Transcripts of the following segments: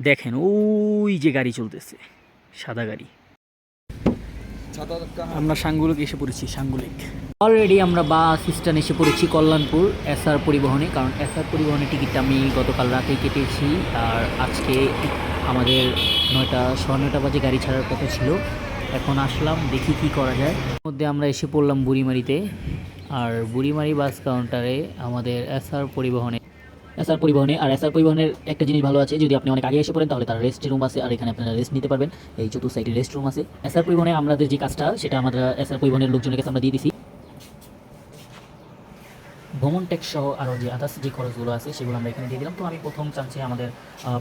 দেখেন ওই যে গাড়ি চলতেছে, সাদা গাড়ি। আমরা সাঙ্গুলিক এসে পড়েছি, সাঙ্গুলিক। অলরেডি আমরা বাস স্ট্যান্ড এসে পড়েছি কল্যাণপুর এসআর পরিবহনে, কারণ এসআর পরিবহনের টিকিটটা আমি গতকাল রাতেই কেটেছি। আর আজকে আমাদের 9:30 বাজে গাড়ি ছাড়ার কথা ছিল। এখন আসলাম, দেখি কি করা যায়। এর মধ্যে আমরা এসে পড়লাম বুড়িমারিতে। আর বুড়িমারি বাস কাউন্টারে আমাদের এসআর পরিবহনে আর এসআর পরিবহনের একটা জিনিস ভালো আছে, যদি আপনি অনেক আগে এসে পড়েন তাহলে তার রেস্ট রুম আছে, আর এখানে আপনারা রেস্ট নিতে পারবেন। এই চতুর্থ সাইডে রেস্ট রুম আছে। এসআর পরিবহনে আমাদের যে কাজটা, সেটা আমরা এসআর পরিবহনের লোকজনের কাছে আমরা দিয়ে দিছি। ভ্রমণ ট্যাক্স সহ আরও যে আদার্স যে খরচগুলো আছে সেগুলো আমরা এখানে দিয়ে দিলাম। তো আমি প্রথম চান্সে আমাদের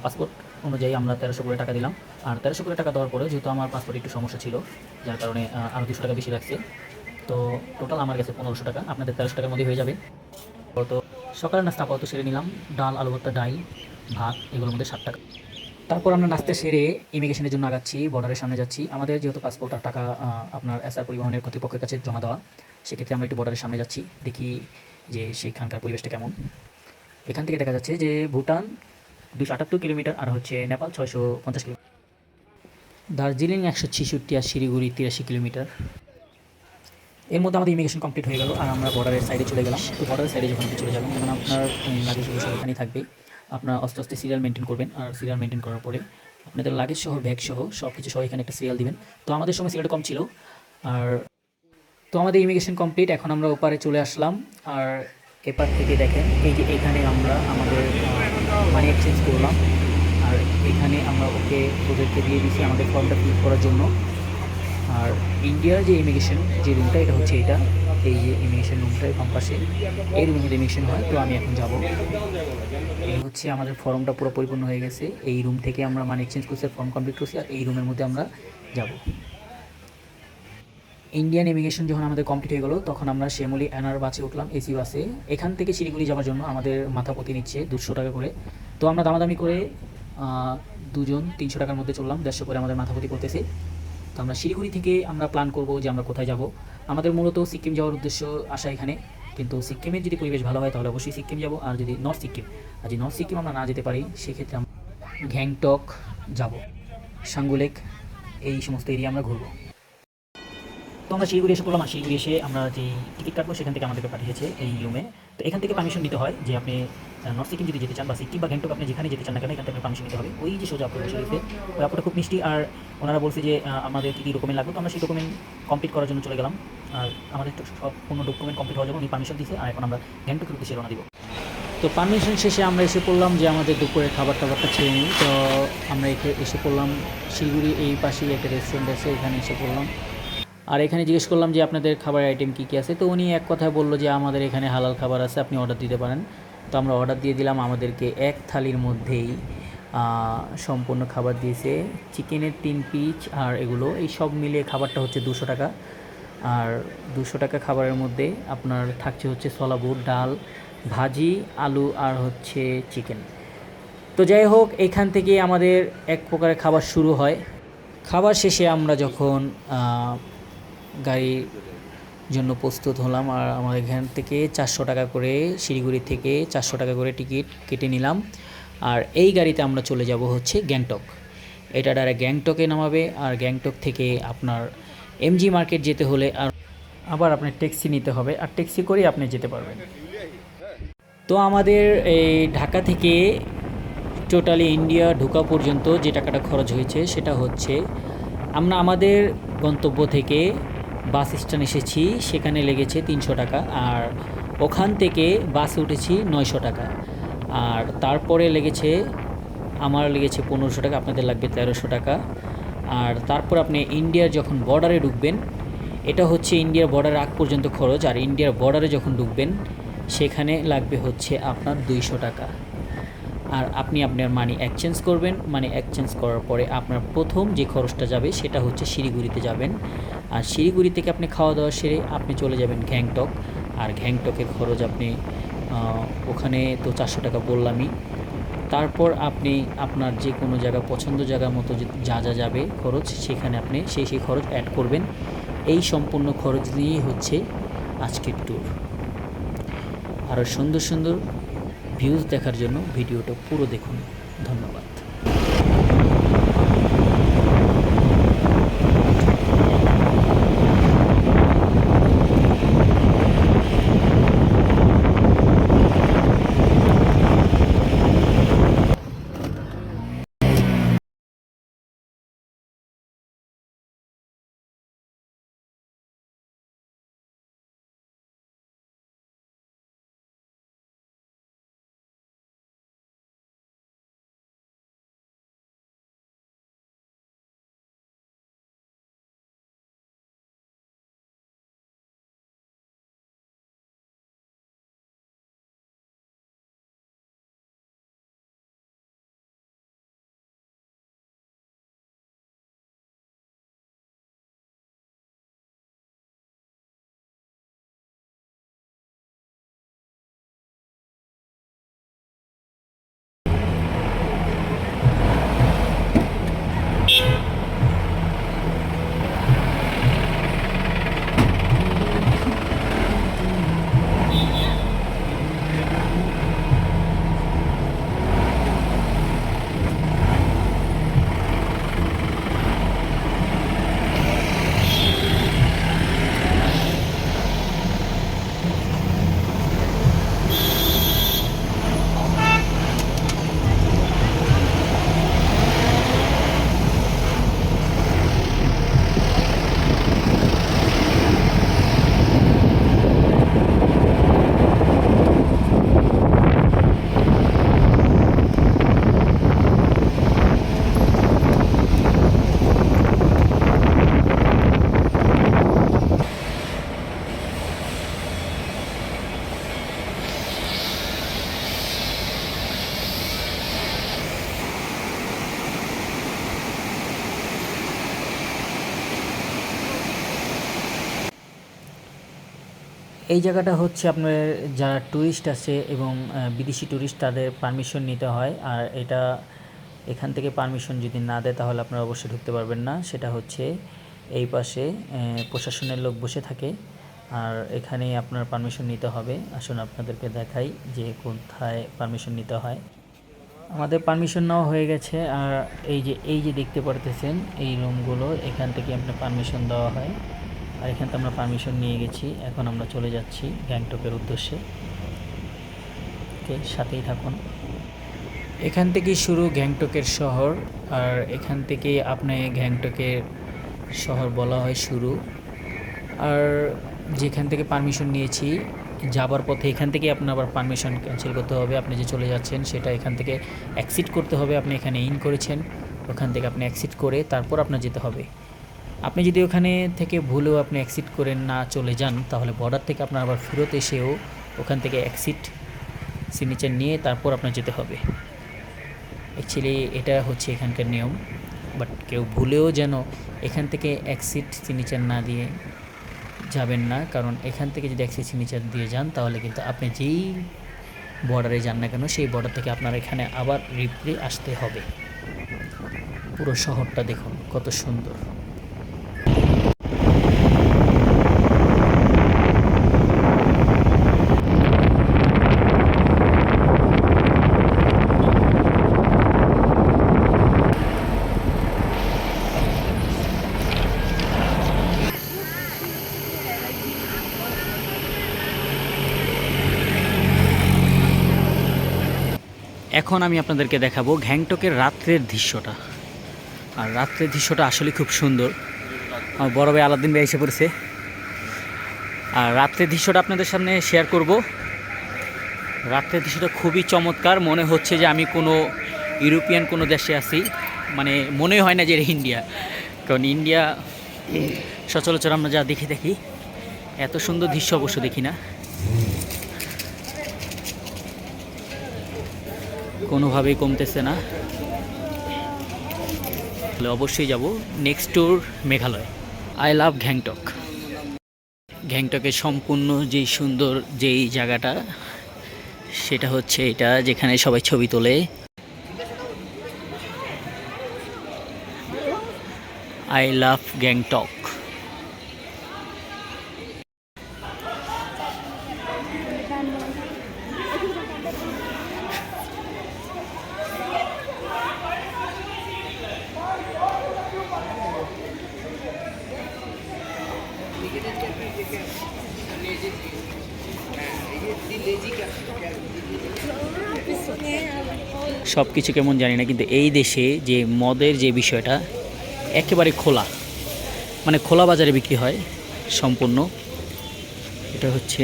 পাসপোর্ট অনুযায়ী আমরা 1300 করে টাকা দিলাম। আর 1300 করে টাকা দেওয়ার পরে যেহেতু আমার পাসপোর্টে একটু সমস্যা ছিল, যার কারণে আরও 200 টাকা বেশি লাগছে। তো টোটাল আমার কাছে 1500 টাকা, আপনাদের 1300 টাকার মধ্যে হয়ে যাবে। তো সকালের নাস্তা আপাতত সেরে নিলাম, ডাল, আলু ভর্তা, ডাল, ভাত, এগুলোর মধ্যে 60 টাকা। তারপর আমরা নাস্তা সেরে ইমিগ্রেশনের জন্য আগাচ্ছি, বর্ডারের সামনে যাচ্ছি। আমাদের যেহেতু পাসপোর্ট আর টাকা আপনার এসআর পরিবহনের কর্তৃপক্ষের কাছে জমা দেওয়া, সেক্ষেত্রে আমরা একটু বর্ডারের সামনে যাচ্ছি, দেখি যে সেখানকার পরিবেশটা কেমন। এখান থেকে দেখা যাচ্ছে যে ভুটান 278 কিলোমিটার, আর হচ্ছে নেপাল 650 কিলোমিটার, দার্জিলিং 166, আর শিলিগুড়ি 83 কিলোমিটার। এর মধ্যে আমাদের ইমিগ্রেশন কমপ্লিট হয়ে গেল, আর আমরা বর্ডারের সাইডে চলে গেলাম। তো বর্ডারের সাইডে যখন আপনি চলে যাবেন, যেমন আপনার লাগেজগুলো সব এখানেই থাকবে। আপনার আস্তে আস্তে সিরিয়াল মেনটেন করবেন, আর সিরিয়াল মেনটেন করার পরে আপনাদের লাগেজ সহ, ব্যাগ সহ সব কিছু সহ এখানে একটা সিরিয়াল দিবেন। তো আমাদের সময় সিরিয়ালটা কম ছিল। আর তো আমাদের ইমিগ্রেশন কমপ্লিট, এখন আমরা ওপারে চলে আসলাম। আর এপার থেকে দেখেন, এই যে এখানে আমরা আমাদের মানি এক্সচেঞ্জ করলাম, আর এখানে আমরা ওদেরকে দিয়ে দিচ্ছি আমাদের ফর্মটা ফিল করার জন্য। আর ইন্ডিয়ার যে ইমিগ্রেশন যে রুমটা, এটা হচ্ছে এটা, এই যে ইমিগ্রেশন রুমটা বাম পাশে, এই রুমের মধ্যে ইমিগ্রেশন হয়। তো আমি এখন যাব। এই হচ্ছে আমাদের ফর্মটা পুরো পরিপূর্ণ হয়ে গেছে। এই রুম থেকে আমরা মানি এক্সচেঞ্জ করছি, ফর্ম কমপ্লিট করছি, আর এই রুমের মধ্যে আমরা যাব। ইন্ডিয়ান ইমিগ্রেশন যখন আমাদের কমপ্লিট হয়ে গেল, তখন আমরা শ্যামলী এনআর বাসে উঠলাম, এসি বাসে। এখান থেকে শিলিগুড়ি যাওয়ার জন্য আমাদের মাথা প্রতি নিচ্ছে 200 টাকা করে। তো আমরা দামাদামি করে দুজন 300 টাকার মধ্যে চললাম, 150 করে আমাদের মাথা প্রতি করতেছে। তো আমরা শিলিগুড়ি থেকে আমরা প্ল্যান করব যে আমরা কোথায় যাব। আমাদের মূলত সিকিম যাওয়ার উদ্দেশ্য আসা এখানে, কিন্তু সিকিমের যদি পরিবেশ ভালো হয় তাহলে অবশ্যই সিকিম যাব। আর যদি নর্থ সিকিম আমরা না যেতে পারি, সেক্ষেত্রে আমরা গ্যাংটক যাব, সাঙ্গুলেক, এই সমস্ত এরিয়া আমরা ঘুরবো। তো আমরা শিলিগুড়ি এসে পড়লাম, আর শিলিগুড়ি এসে আমরা যে টিকিট কাটবো সেখান থেকে আমাদেরকে পাঠিয়েছে এই রুমে। তো এখান থেকে পারমিশন নিতে হয় যে আপনি নর্থ সিকিম যদি যেতে চান, বা সিকিম বা গ্যাংটক আপনি যেখানে যেতে চান না কেন, এখান থেকে পারমিশন নিতে হবে। ওই যে সোজা আপনার শরীরে ওই আপুটা খুব মিষ্টি, আর ওনারা বলছে যে আমাদের কী কী ডকুমেন্ট লাগবে। তো আমরা সেই ডকুমেন্ট কমপ্লিট করার জন্য চলে গেলাম। আর আমাদের সব কোনো ডকুমেন্ট কমপ্লিট হওয়ার জন্য উনি পারমিশন দিয়েছে, আর এখন আমরা গ্যাংটকের উদ্দেশ্যে রওনা দিব। তো পারমিশন শেষে আমরা এসে পড়লাম যে আমাদের দুপুরের খাবারটা খেয়ে নিই। তো আমরা এসে পড়লাম শিলিগুড়ি, এই পাশেই একটা রেস্টুরেন্ট আছে, এখানে এসে পড়লাম। আর এখানে জিজ্ঞেস করলাম যে আপনাদের খাবারের আইটেম কী কী আছে। তো উনি এক কথায় বললো যে আমাদের এখানে হালাল খাবার আছে, আপনি অর্ডার দিতে পারেন। তো আমরা অর্ডার দিয়ে দিলাম। আমাদেরকে এক থালির মধ্যেই সম্পূর্ণ খাবার দিয়েছে, চিকেনের 3 পিস, আর এগুলো এই সব মিলিয়ে খাবারটা হচ্ছে 200 টাকা। আর 200 টাকা খাবারের মধ্যে আপনার থাকছে হচ্ছে সলাবুট, ডাল, ভাজি, আলু, আর হচ্ছে চিকেন। তো যাই হোক, এখান থেকে আমাদের এক প্রকারের খাবার শুরু হয়। খাবার শেষে আমরা যখন গাড়ির জন্য প্রস্তুত হলাম, আর আমাদের এখান থেকে 400 টাকা করে, শিলিগুড়ি থেকে 400 টাকা করে টিকিট কেটে নিলাম। আর এই গাড়িতে আমরা চলে যাব হচ্ছে গ্যাংটক। এটা ডাইরেক্ট গ্যাংটকে নামাবে, আর গ্যাংটক থেকে আপনার এমজি মার্কেট যেতে হলে আবার আপনার ট্যাক্সি নিতে হবে, আর ট্যাক্সি করেই আপনি যেতে পারবেন। তো আমাদের এই ঢাকা থেকে টোটালি ইন্ডিয়া ঢোকা পর্যন্ত যে টাকাটা খরচ হয়েছে, সেটা হচ্ছে আমরা আমাদের গন্তব্য থেকে বাস স্ট্যান্ড এসেছি, সেখানে লেগেছে 300 টাকা। আর ওখান থেকে বাসে উঠেছি 900 টাকা। আর তারপরে আমার লেগেছে 1500 টাকা, আপনাদের লাগবে 1300 টাকা। আর তারপর আপনি ইন্ডিয়ার যখন বর্ডারে ঢুকবেন, এটা হচ্ছে ইন্ডিয়ার বর্ডারের আগ পর্যন্ত খরচ। আর ইন্ডিয়ার বর্ডারে যখন ঢুকবেন, সেখানে লাগবে হচ্ছে আপনার 200 টাকা। আর আপনি আপনার মানি এক্সচেঞ্জ করবেন। মানি এক্সচেঞ্জ করার পরে আপনার প্রথম যে খরচটা যাবে, সেটা হচ্ছে শিলিগুড়িতে যাবেন। আর শিলিগুড়ি থেকে আপনি খাওয়া দাওয়া সেরে আপনি চলে যাবেন গ্যাংটক। আর গ্যাংটকের খরচ আপনি ওখানে তো 400 টাকা বললামই। তারপর আপনি আপনার যে কোনো জায়গা, পছন্দ জায়গা মতো যা যা যাবে খরচ, সেখানে আপনি সেই খরচ অ্যাড করবেন। এই সম্পূর্ণ খরচ নিয়েই হচ্ছে আজকের ট্যুর। আরও সুন্দর সুন্দর ভিউজ দেখার জন্য ভিডিওটা পুরো দেখুন। ধন্যবাদ। এই জায়গাটা হচ্ছে আপনার যারা ট্যুরিস্ট আছে এবং বিদেশি ট্যুরিস্ট তাদের পারমিশন নিতে হয়। আর এটা এখান থেকে পারমিশন যদি না দেয় তাহলে আপনারা অবশ্যই ঢুকতে পারবেন না। সেটা হচ্ছে এই পাশে প্রশাসনের লোক বসে থাকে, আর এখানেই আপনার পারমিশন নিতে হবে। আসুন আপনাদেরকে দেখাই যে কোথায় পারমিশন নিতে হয়। আমাদের পারমিশন নেওয়া হয়ে গেছে। আর এই যে দেখতে পারতেছেন এই রুমগুলো, এখান থেকে আপনার পারমিশন দেওয়া হয়। আর এখান থেকে আমরা পারমিশন নিয়ে গেছি। এখন আমরা চলে যাচ্ছি গ্যাংটকের উদ্দেশ্যে। ওকে, সাথেই থাকুন। এখান থেকেই শুরু গ্যাংটকের শহর, আর এখান থেকে আপনি গ্যাংটকের শহর বলা হয় শুরু। আর যেখান থেকে পারমিশন নিয়েছি যাবার পথে এখান থেকে আপনার আবার পারমিশন ক্যান্সেল করতে হবে। আপনি যে চলে যাচ্ছেন সেটা এখান থেকে এক্সিট করতে হবে। আপনি এখানে ইন করেছেন, ওখান থেকে আপনি এক্সিট করে তারপর আপনার যেতে হবে। আপনি যদি ওখানে থেকে ভুলেও আপনি এক্সিট করে না চলে যান তাহলে বর্ডার থেকে আপনার আবার ফেরত এসেও ওখান থেকে এক্সিট সিগনেচার নিয়ে তারপর আপনার যেতে হবে। অ্যাকচুয়ালি এটা হচ্ছে এখানকার নিয়ম, বাট কেউ ভুলেও যেন এখান থেকে এক্সিট সিগনেচার না দিয়ে যাবেন না, কারণ এখান থেকে যদি এক্সিট সিগনেচার দিয়ে যান তাহলে কিন্তু আপনি যেই বর্ডারে যান না কেন সেই বর্ডার থেকে আপনার এখানে আবার রিপ্লে আসতে হবে। পুরো শহরটা দেখুন কত সুন্দর। এখন আমি আপনাদেরকে দেখাবো গ্যাংটকের রাত্রের দৃশ্যটা। আর রাত্রের দৃশ্যটা আসলে খুব সুন্দর। আমার বড় ভাই আলাদিন ভাই এসে পড়েছে, আর রাত্রের দৃশ্যটা আপনাদের সামনে শেয়ার করব। রাত্রের দৃশ্যটা খুবই চমৎকার, মনে হচ্ছে যে আমি কোনো ইউরোপিয়ান কোনো দেশে আছি। মানে মনে হয় না যে এটা ইন্ডিয়া, কারণ ইন্ডিয়া সচরাচর আমরা যা দেখে থাকি এত সুন্দর দৃশ্য অবশ্য দেখি না। কোনোভাবেই কমতেছে না। তাহলে অবশ্যই যাব next tour Meghalaya. I love Gangtok. গ্যাংটকের সম্পূর্ণ যেই সুন্দর যেই জায়গাটা সেটা হচ্ছে এটা, যেখানে সবাই ছবি তোলে। I love Gangtok. সব কিছু কেমন জানি না, কিন্তু এই দেশে যে মদের যে বিষয়টা একেবারে খোলা, মানে খোলা বাজারে বিক্রি হয় সম্পূর্ণ। এটা হচ্ছে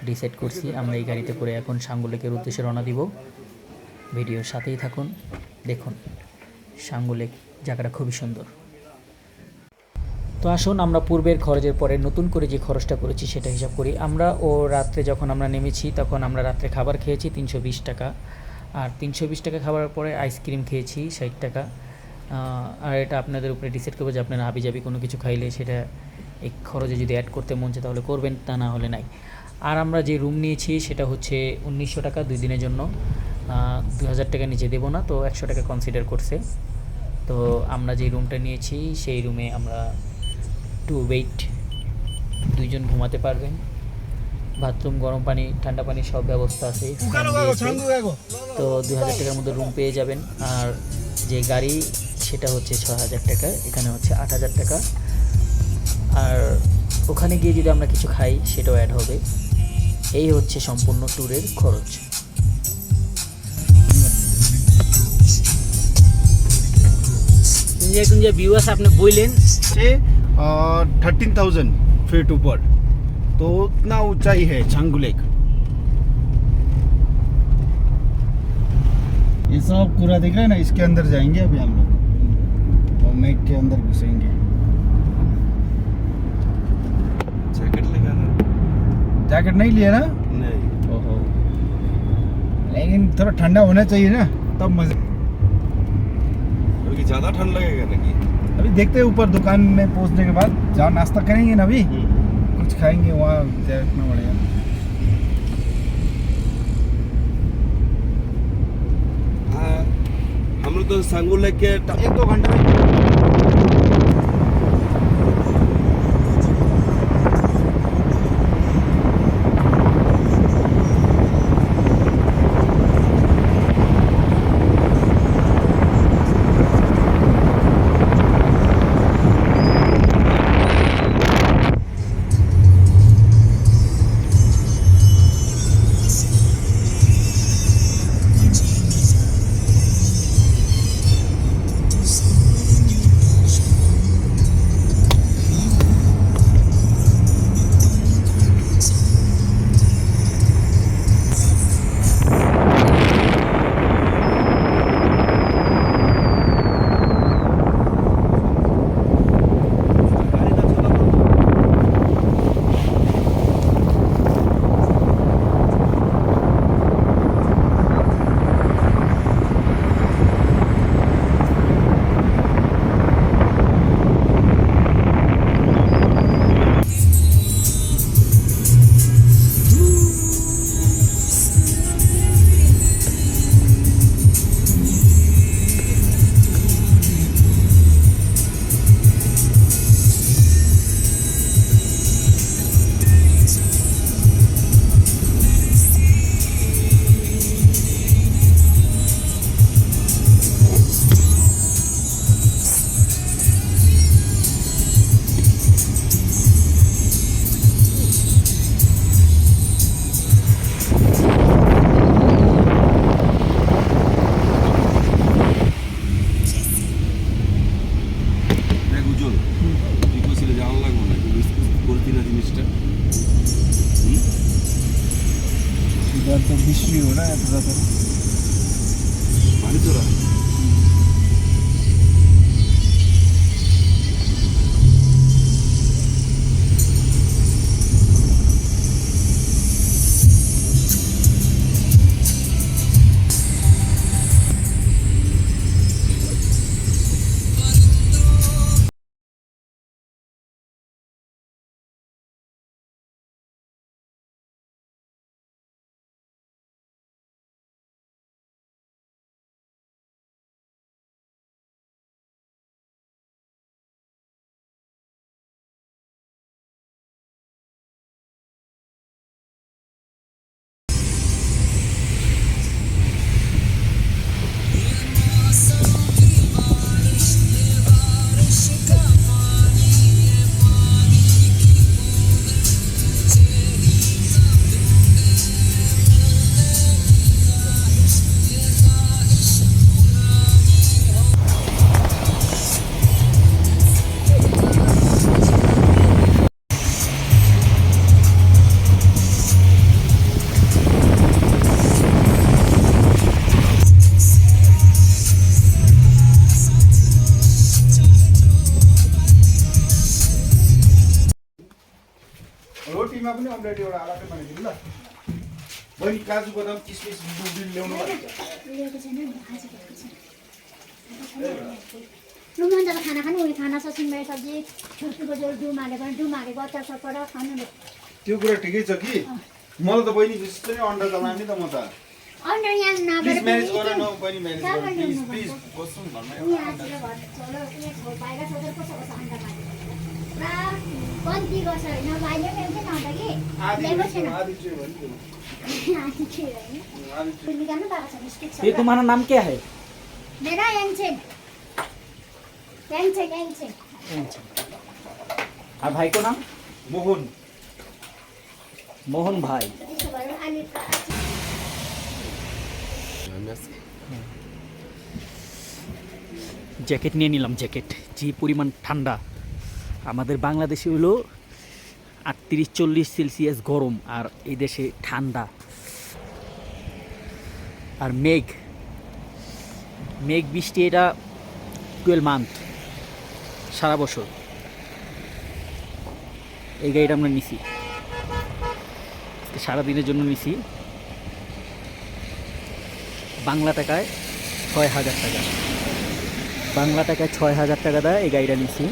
ডিসাইড করছি আমরা এই গাড়িতে করে এখন সাঙ্গু-লেকের উদ্দেশ্যে রওনা দিব। ভিডিওর সাথেই থাকুন, দেখুন সাঙ্গু-লেক জায়গাটা খুবই সুন্দর। তো আসুন আমরা পূর্বের খরচের পরে নতুন করে যে খরচটা করেছি সেটা হিসাব করি। আমরা রাত্রে যখন আমরা নেমেছি তখন আমরা রাত্রে খাবার খেয়েছি 320 টাকা, আর 320 টাকা খাবারের পরে আইসক্রিম খেয়েছি 60 টাকা। আর এটা আপনাদের উপরে ডিসাইড করবো যে আপনারা হাবিজাবি কোনো কিছু খাইলে সেটা এই খরচে যদি অ্যাড করতে মন চায় তাহলে করবেন, তা না হলে নাই। আর আমরা যে রুম নিয়েছি সেটা হচ্ছে 1900 টাকা 2 দিনের জন্য। 2000 টাকা নিচে দেবো না, তো 100 টাকা কনসিডার করছে। তো আমরা যে রুমটা নিয়েছি সেই রুমে আমরা 2 বেড, 2 জন ঘুমাতে পারবেন। বাথরুম, গরম পানি, ঠান্ডা পানি সব ব্যবস্থা আছে। তো 2000 টাকার মধ্যে রুম পেয়ে যাবেন। আর যে গাড়ি সেটা হচ্ছে 6000 টাকা, এখানে হচ্ছে 8000 টাকা। আর ওখানে গিয়ে যদি আমরা কিছু খাই সেটাও অ্যাড হবে। এই হচ্ছে সম্পূর্ণ ট্যুরের খরচ। যে ভিউয়ার্স আপনি বললেন से 13,000 फीट ऊपर, तो उतना ऊंचाई है छांगू लेक। ये सब पूरा दिख रहा है ना, इसके अंदर जाएंगे अभी हम लोग और मेघ के अंदर घुसेंगे। जैकेट लेगा ना? जैकेट नहीं लिया ना? नहीं। ओहो, लेकिन थोड़ा ठंडा होना चाहिए ना, तब मजे। अभी ज्यादा ठंड लगेगा ना कि? अभी देखते हैं ऊपर दुकान में पहुंचने के बाद, जहाँ नाश्ता करेंगे ना अभी कुछ खाएंगे वहाँ देखना पड़ेगा। हाँ, हम लोग तो संगू लेके 1-2 घंटे में দেখ উজ্জ্বল, তুই কইছিলে যাওয়ার লাগবো না, কিন্তু করতি না জিনিসটা। इधर तो बिजली हो रहा है थोड़ा थोड़ा। পানি তোরা रोटीमा पनि अमलेट एउटा अलग्गै बनाइदिनु ल। बहिनी काजु बदाम किसमिस दुध ल्याउनु भयो। लिएको छैन नि, आज ल्याएको छैन। नुन जब खाना खानु उयो खाना छ सिमरायो सब्जी छुर्पीको झोल डुम हालेको अचार सपड खानु नि। त्यो कुरा ठिकै छ कि मलाई त बहिनी जस्तै अन्डा चलाउने त म त। अन्डर यहाँ नभएर प्लिज म्यानेज गर न पनि बहिनी, म्यानेज गर प्लिज प्लिज बस्नु भन्नु उयो आजले घर चलो उयो छौ बाहिर सोधेर कसो कसो अन्डा खाने पुरा कन्ती गर्छ होइन भाइले पनि एउटा अन्डा कि ल्याएको छैन आदि चाहिँ भन्नु आदि चाहिँ होइन निकाल्नु पाएको छ बिस्किट छ ये तुम्हारा नाम क्या है? मेरा याङछेन याङछेन और भाई को नाम? मोहन। मोहन भाई। त्यसो भएर अहिले জ্যাকেট নিয়ে নিলাম, জ্যাকেট যে পরিমাণ ঠান্ডা। আমাদের বাংলাদেশে হলো 38-40 সেলসিয়াস গরম, আর এই দেশে ঠান্ডা আর মেঘ। মেঘ বৃষ্টি এটা 12 মান্থ, সারা বছর। এই গাড়িটা আমরা নিছি, সারাদিনের জন্য নিছি। বাংলা টাকায় 6,000 টাকা, বাংলা টাকায় 6,000 টাকা দেয় এই গাড়িটা নিছি।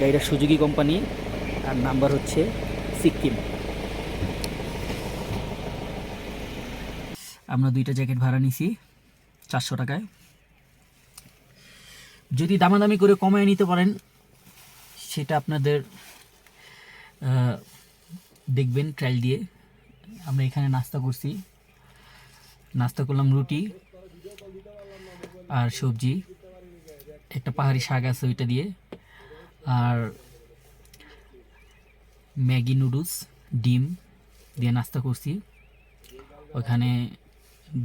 গাড়িটা সুজুকি কোম্পানি, আর নাম্বার হচ্ছে সিকিম। আমরা 2টা জ্যাকেট ভাড়া নিছি 400 টাকায়। যদি দামাদামি করে কমায় নিতে পারেন সেটা আপনাদের দেখবেন ট্রায়াল দিয়ে। আমরা এখানে নাস্তা করছি, নাস্তা করলাম রুটি আর সবজি, একটা পাহাড়ি শাক আছে ওইটা দিয়ে, আর ম্যাগি নুডলস ডিম দিয়ে নাস্তা করছি। ওখানে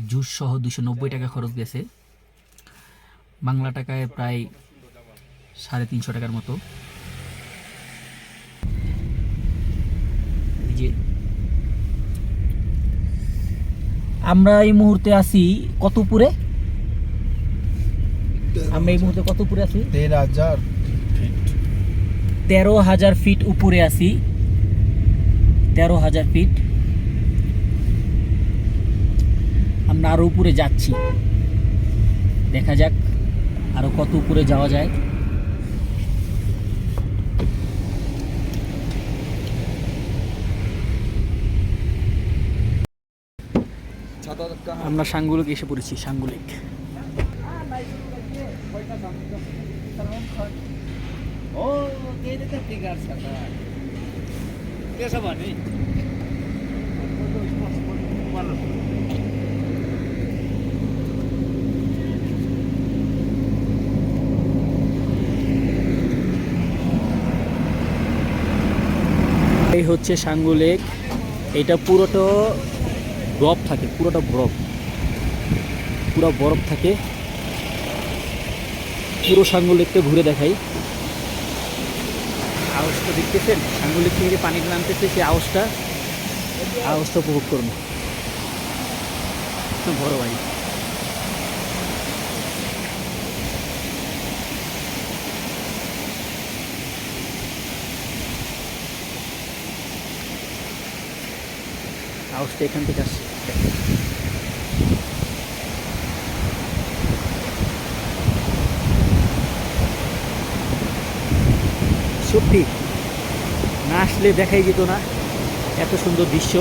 জুস সহ 290 টাকা খরচ গেছে, বাংলা টাকায় প্রায় 350 টাকার মতো। যে আমরা এই মুহূর্তে আছি কত উপরে, আমরা এই মুহূর্তে কত উপরে আছি? 13,000 ফিট। 13,000 ফিট উপরে আছি, 13,000 ফিট। আমরা আরো উপরে যাচ্ছি, দেখা যাক আরো কত উপরে যাওয়া যায়। আমরা সাঙ্গুলিক এসে পড়েছি, সাঙ্গুলিক। এই হচ্ছে সাঙ্গু লেক। এটা পুরোটা বরফ থাকে, পুরোটা বরফ, পুরো বরফ থাকে। পুরো সাঙ্গু লেকটা ঘুরে দেখাই। আওয়াজটা দেখতেছেন, সাঙ্গু লেক থেকে যে পানিগুলো নামতেছে সেই আওয়াজটা উপভোগ করুন। বড় ভাই, আওয়াজটা এখান থেকে আসছে। সত্যি না আসলে দেখাই যেত না এত সুন্দর দৃশ্য।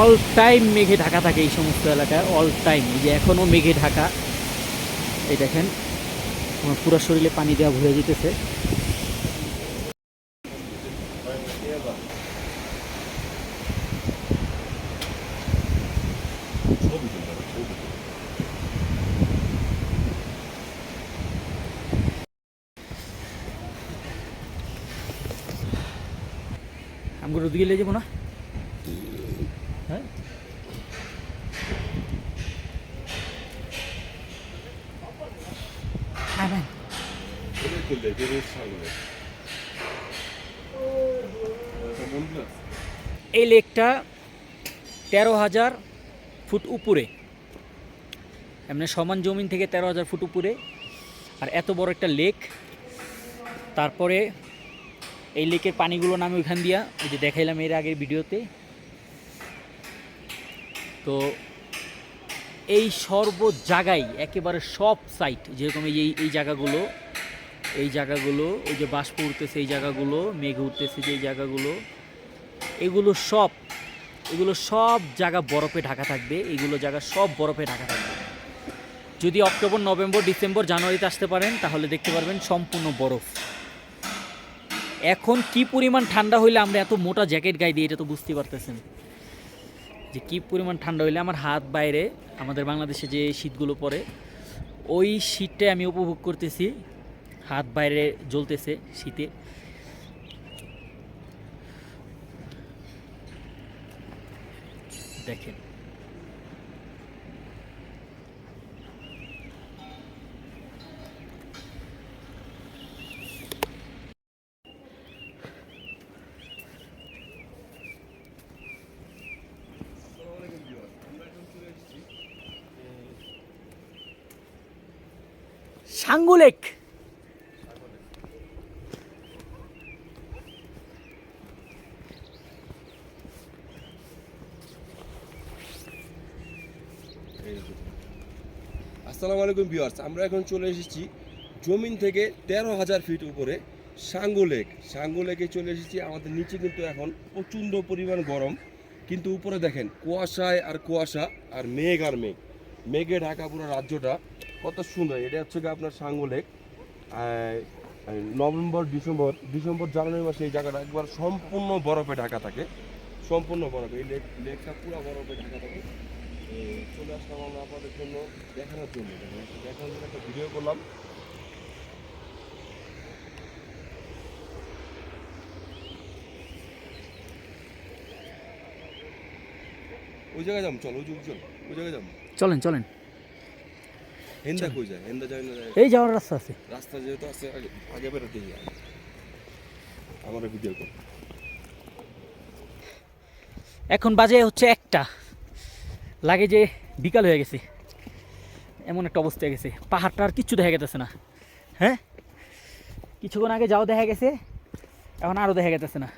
অল টাইম মেঘে ঢাকা থাকে এই সমস্ত এলাকায়, অল টাইম। এই যে এখনও মেঘে ঢাকা, এই দেখেন আমার পুরো শরীরে পানি দেওয়া ভরে যেতেছে। আমি ওদিকে লেগে যাবো না? হ্যাঁ, এই লেকটা 13,000 ফুট উপরে, এমনি সমান জমিন থেকে 13,000 ফুট উপরে। আর এত বড় একটা লেক। তারপরে এই লেকের পানিগুলো নামে ওইখান দিয়া, ওই যে দেখাইলাম এর আগের ভিডিওতে। তো এই সর্ব জায়গায় একেবারে সব সাইট, যেরকম এই জায়গাগুলো, ওই যে বাষ্প উঠতেছে এই জায়গাগুলো, মেঘ উঠতেছে যে এই জায়গাগুলো, এগুলো সব জায়গা বরফে ঢাকা থাকবে। এগুলো জায়গা সব বরফে ঢাকা থাকবে। যদি অক্টোবর, নভেম্বর, ডিসেম্বর, জানুয়ারিতে আসতে পারেন তাহলে দেখতে পারবেন সম্পূর্ণ বরফ। এখন কি পরিমাণ ঠান্ডা হইলে আমরা এত মোটা জ্যাকেট গায়ে দিই, এটা তো বুঝতে পারতেছেন যে কি পরিমাণ ঠান্ডা হইলে আমার হাত বাইরে। আমাদের বাংলাদেশে যে শীতগুলো পড়ে ওই শীতটাই আমি উপভোগ করতেছি, হাত বাইরে জ্বলতেছে শীতে। দেখেন সাঙ্গু লেক। আসসালামু আলাইকুম ভিউয়ার্স, আমরা এখন চলে এসেছি জমিন থেকে 13,000 ফিট উপরে সাঙ্গু লেক। সাঙ্গু লেকে চলে এসেছি। আমাদের নিচে কিন্তু এখন প্রচণ্ড পরিমাণ গরম, কিন্তু উপরে দেখেন কুয়াশায় আর কুয়াশা আর মেঘ আর মেঘ, মেঘে ঢাকা পুরো রাজ্যটা কত সুন্দর। এটা হচ্ছে কি আপনার Sangu lake. November December January মাসে এই জায়গাটা একবার সম্পূর্ণ বরফে ঢাকা থাকে, সম্পূর্ণ বরফে। এই লেকটা পুরো বরফে ঢাকা থাকে। চলে আসলাম আমরা আপনাদের জন্য দেখানোর জন্য, দেখানোর জন্য একটা ভিডিও করলাম। ওই জায়গায় যাম, চল ওই জায়গায় যাম। চলেন চলেন, হেন্দা কই যায়? হেন্দা যায় না? এই যাওয়ার রাস্তা আছে। রাস্তা যেহেতু আছে, আগে বেরোতে গিয়ে আমার ভিডিও কর। এখন বাজে হচ্ছে 1টা, লাগে যে বিকাল হয়ে গেছে, এমন একটা অবস্থা হয়ে গেছে। পাহাড়টা আর কিচ্ছু দেখা গেতেছে না। হ্যাঁ, কিছুক্ষণ আগে যাও দেখা গেছে, এখন আরও দেখা গেতেছে না।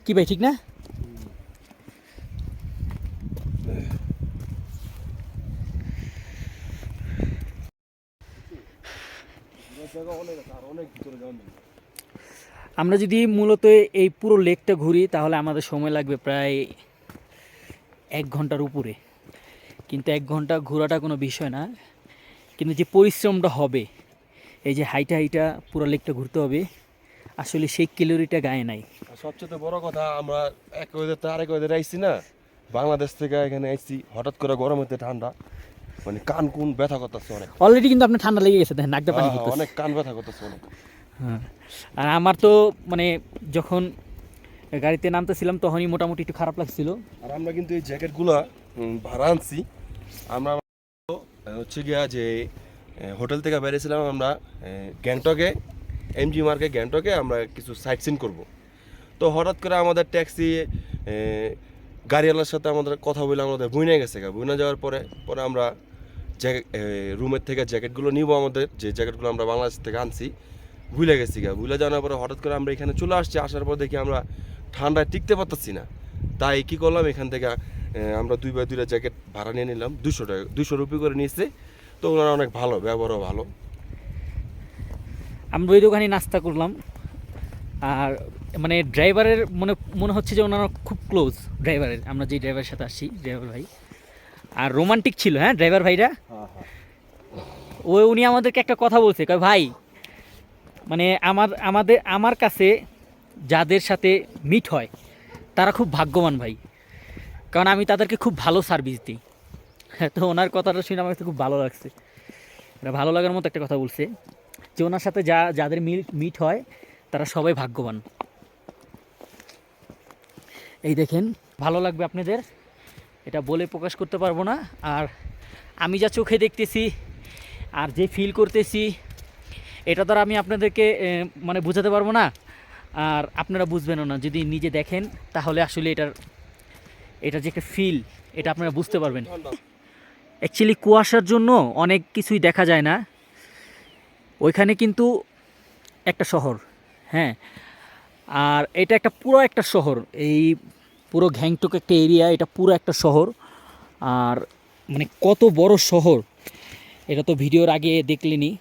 কি ভাই, ঠিক না? আমরা যদি মূলত এই পুরো লেকটা ঘুরি তাহলে আমাদের সময় লাগবে প্রায় 1 ঘন্টার উপরে। কিন্তু 1 ঘন্টা ঘোরাটা কোনো বিষয় না, কিন্তু যে পরিশ্রমটা হবে, এই যে হাইটা পুরো লেকটা ঘুরতে হবে, আসলে সেই ক্যালোরিটা গায়ে নাই। আর সবচেয়ে বড় কথা, আমরা এক ওয়েদার তো আরেক ওয়েদারে আইছি না, বাংলাদেশ থেকে এখানে আইছি, হঠাৎ করে গরম হতে ঠান্ডা, মানে কান কোন ব্যথা করতেছে অনেক। অলরেডি কিন্তু আপনার ঠান্ডা লেগে গেছে, দেখেন নাকটা পানি পড়তেছে। অনেক কান ব্যথা করতেছে অনেক। হ্যাঁ, আর আমার তো মানে যখন গাড়িতে নামতেছিলাম তখনই মোটামুটি একটু খারাপ লাগছিল। আর আমরা কিন্তু এই জ্যাকেটগুলো ভাড়া আনছি। আমরা হচ্ছে গিয়া যে হোটেল থেকে বেরিয়েছিলাম আমরা গ্যাংটকে, এমজি মার্কে গ্যাংটকে আমরা কিছু সাইট সিন করবো। তো হঠাৎ করে আমাদের ট্যাক্সি গাড়িওয়ালার সাথে আমাদের কথা বলে আমাদের বুইনে গেছে। বুইনে যাওয়ার পরে আমরা রুমের থেকে জ্যাকেটগুলো নিব, আমাদের যে জ্যাকেটগুলো আমরা বাংলাদেশ থেকে আনছি, ভুলে গেছি। ভুলে যাওয়ার পরে হঠাৎ করে আমরা এখানে চলে আসছি। আসার পর দেখি আমরা ঠান্ডায় টিকতে পারতেছি না। তাই কী করলাম, এখান থেকে আমরা 2 বাই 2 জ্যাকেট ভাড়া নিয়ে নিলাম। 200 টাকা, 200 রুপি করে নিয়েছে। তো ওনারা অনেক ভালো, ব্যবহারও ভালো। আমরা ওই দোকানে নাস্তা করলাম। আর মানে ড্রাইভারের মনে হচ্ছে যে ওনারা খুব ক্লোজ, ড্রাইভারের, আমরা যে ড্রাইভারের সাথে আসছি, ড্রাইভার ভাই। আর রোমান্টিক ছিল, হ্যাঁ ড্রাইভার ভাইরা। উনি আমাদেরকে একটা কথা বলছে, কয় ভাই, মানে আমার কাছে যাদের সাথে মিট হয় তারা খুব ভাগ্যবান ভাই, কারণ আমি তাদেরকে খুব ভালো সার্ভিস দিই। তো ওনার কথাটা শুনে আমার কাছে খুব ভালো লাগছে। এটা ভালো লাগার মতো একটা কথা বলছে, যে ওনার সাথে যাদের মিট হয় তারা সবাই ভাগ্যবান। এই দেখেন, ভালো লাগবে আপনাদের, এটা বলে প্রকাশ করতে পারবো না। আর আমি যা চোখে দেখতেছি আর যে ফিল করতেছি, এটা দ্বারা আমি আপনাদেরকে মানে বোঝাতে পারবো না, আর আপনারা বুঝবেনও না। যদি নিজে দেখেন তাহলে আসলে এটা যে একটা ফিল, এটা আপনারা বুঝতে পারবেন। অ্যাকচুয়ালি কুয়াশার জন্য অনেক কিছুই দেখা যায় না। ওইখানে কিন্তু একটা শহর, হ্যাঁ, আর এটা পুরো একটা শহর। এই পুরো গ্যাংটক একটা এরিয়া, এটা পুরো একটা শহর। আর মানে কত বড় শহর, এটা তো ভিডিওর আগে দেখলেনি।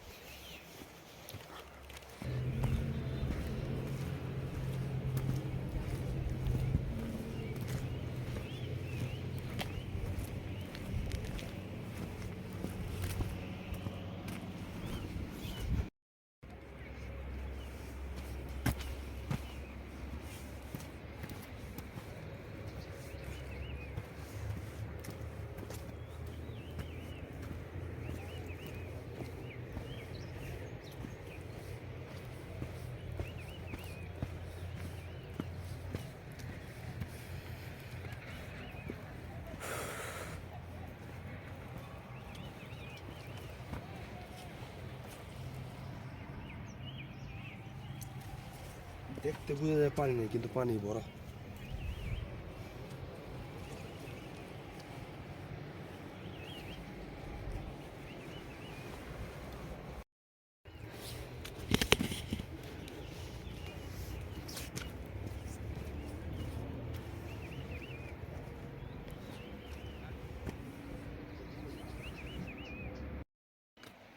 দেখতে বোঝা যায় পানি নেই, কিন্তু পানি ভরা।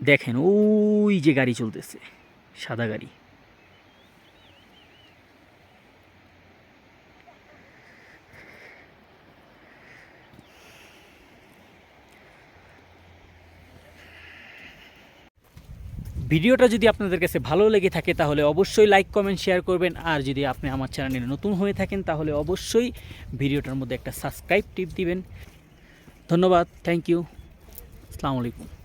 দেখেন ওই যে গাড়ি চলতেছে, সাদা গাড়ি। ভিডিওটা যদি আপনাদের কাছে ভালো লেগে থাকে তাহলে অবশ্যই লাইক কমেন্ট শেয়ার করবেন, আর যদি আপনি আমার চ্যানেলে নতুন হয়ে থাকেন তাহলে অবশ্যই ভিডিওটার মধ্যে একটা সাবস্ক্রাইব টিপ দিবেন। ধন্যবাদ, থ্যাংক ইউ, আসসালামু আলাইকুম।